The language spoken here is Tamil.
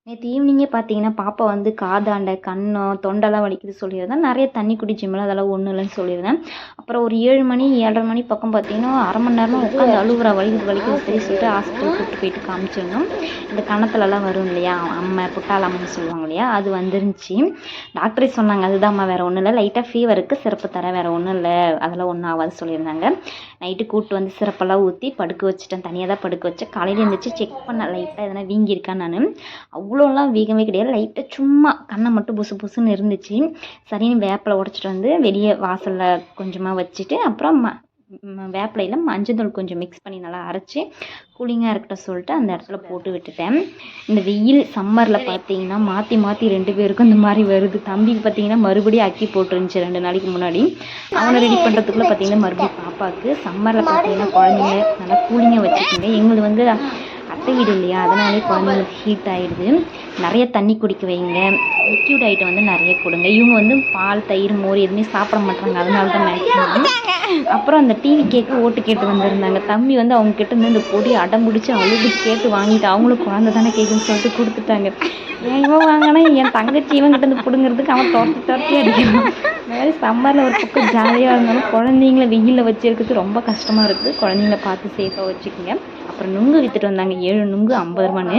நேற்று ஈவினிங்கே பார்த்தீங்கன்னா பாப்பா வந்து காதாண்ட கண்ணம் தொண்டெல்லாம் வலிக்குது சொல்லியிருந்தேன். நிறைய தண்ணி குடிச்சிமல அதெல்லாம் ஒன்றும் இல்லைன்னு சொல்லியிருந்தேன். அப்புறம் ஒரு 7 மணி 7:30 மணி பக்கம் பார்த்தீங்கன்னா அரை மணி நேரமாக உட்காந்து அழுகுறா, வலிக்குது வலிக்குது சரி சொல்லிட்டு ஹாஸ்பிட்டல் கூப்பிட்டு போயிட்டு காமிச்சிருந்தோம். இந்த கணத்துலலாம் வரும் இல்லையா அம்மை குட்டால் அம்மைன்னு சொல்லுவாங்க இல்லையா, அது வந்துருந்துச்சு. டாக்டரே சொன்னாங்க அதுதான்மா வேறு ஒன்றும் இல்லை, லைட்டாக ஃபீவருக்கு சிறப்பு தரேன், வேறு ஒன்றும் இல்லை, அதெல்லாம் ஒன்றும் ஆகாது சொல்லியிருந்தாங்க. நைட்டு கூப்பிட்டு வந்து சிறப்பெல்லாம் ஊற்றி படுக்க வச்சுட்டேன், தனியாக தான் படுக்க வச்சேன். காலையில் எழுந்திரிச்சு செக் பண்ணேன் லைட்டாக எதனா வீங்கியிருக்கான்னு. நான் அவ்வளோலாம் வீகமே கிடையாது, லைட்டாக சும்மா கண்ணை மட்டும் புசு புசுன்னு இருந்துச்சு. சரின்னு வேப்பிலை உடச்சிட்டு வந்து வெளியே வாசலில் கொஞ்சமாக வச்சுட்டு அப்புறம் வேப்பிலையில் மஞ்சள் கொஞ்சம் மிக்ஸ் பண்ணி நல்லா அரைச்சி கூலிங்காக இருக்கட்டும் சொல்லிட்டு அந்த இடத்துல போட்டு விட்டுட்டேன். இந்த வெயில் சம்மரில் பார்த்தீங்கன்னா மாற்றி மாற்றி 2 பேருக்கும் இந்த மாதிரி வருது. தம்பிக்கு பார்த்தீங்கன்னா மறுபடியும் அக்கி போட்டுருந்துச்சு 2 நாளைக்கு முன்னாடி. அவனை ரெடி பண்ணுறதுக்குள்ளே பார்த்தீங்கன்னா மறுபடியும் பாப்பாவுக்கு. சம்மரில் பார்த்தீங்கன்னா குழந்தைங்க நல்லா கூலிங்காக வச்சுக்கோங்க. எங்களுக்கு வந்து அத்தை வீடு இல்லையா, அதனாலே குழந்தைங்களுக்கு ஹீட் ஆகிடுது. நிறைய தண்ணி குடிக்க வைங்க, லிக்யூட் ஐட்டம் வந்து நிறைய கொடுங்க. இவங்க வந்து பால் தயிர் மோர் எதுவுமே சாப்பிட மாட்டாங்க, அதனால தான் மேக்ஸிமம். அப்புறம் அந்த டிவி கேட்க ஓட்டு கேட்டு வந்திருந்தாங்க. தம்பி வந்து அவங்க கிட்ட இருந்து இந்த பொடி அடம் பிடிச்சி அழுது கேட்டு வாங்கிட்டு அவங்களும் குழந்தை தானே கேட்குன்னு சொல்லிட்டு கொடுத்துட்டாங்க. ஏன் இவன் வாங்கினா என் தங்கச்சி இவன் கிட்ட இருந்து பிடுங்கிறதுக்கு அவன் துரத்தி அடிக்கிறான். இந்த மாதிரி சம்மரில் ஒரு பக்கம் ஜாலியாக இருந்தாலும் குழந்தைங்கள வெயிலில் வச்சிருக்கிறது ரொம்ப கஷ்டமாக இருக்குது. குழந்தைங்கள பார்த்து சேஃபாக வச்சுக்கோங்க. அப்புறம் நுங்கு விற்றுட்டு வந்தாங்க, 7 நுங்கு 50 ரூபான்னு.